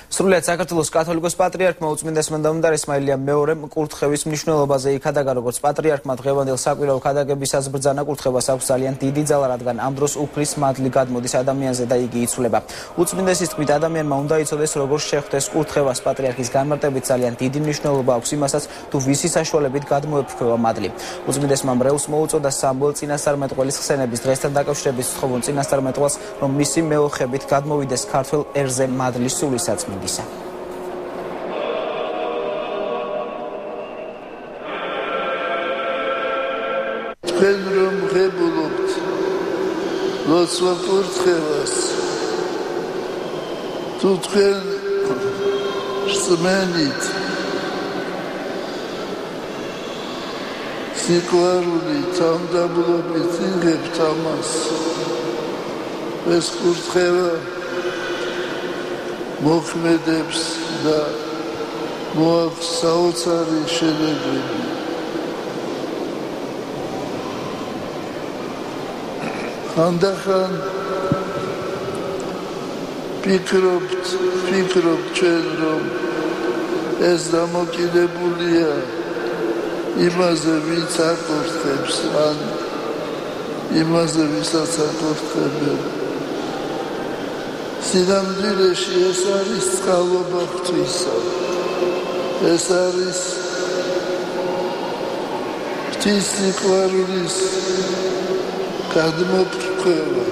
სრულიად საქართველოს კათოლიკოს პატრიარქმა უწმინდეს მანდამუნდარ ისმაილია მეორემ კურთხევის მნიშვნელობაზე იქადა, როგორც პატრიარქმა დღევანდელ საკვირაო ქადაგებისას ბრძანა კურთხებას აქვს ძალიან დიდი ძალა, რადგან ამ დროს უფლის მადლი გადმოდის ადამიანზე და იგი იცვლება. უწმინდესის თქმით, ადამიანმა უნდა იცოდეს, როგორ შეხვდეს კურთხევას. პატრიარქის განმარტებით ძალიან დიდი მნიშვნელობა აქვს იმასაც, თუ ვისი საშუალებით გადმოეფრქვევა მადლი. უწმინდესმა მრევლს მოუწოდა სამუელ წინასწარმეტყველის ხსენების დღესთან დაკავშირებით სთხოვონ წინასწარმეტყველს, რომ მისი მეოხებით გადმოვიდეს ქართველ ერზე მადლის სული საწმინდისა. თქვენ რომ ღებულობთ ლოცვა კურთხევას, თუ თქვენ სმენით სიყვარულით თანდაბლობით იღებთ ამას, ეს კურთხევა მოქმედებს და მოაქვს საოცარი შედეგები. ხანდახან ფიქრობთ ჩვენ, რომ ეს დამოკიდებულია იმაზე, ვინც აკურთხებს, ან იმაზე, ვისაც აკურთხებენ. სინამდვილეში ეს არის წყალობა ღვთისა, ეს არის ღვთის სიყვარულის გადმოფრქვევა.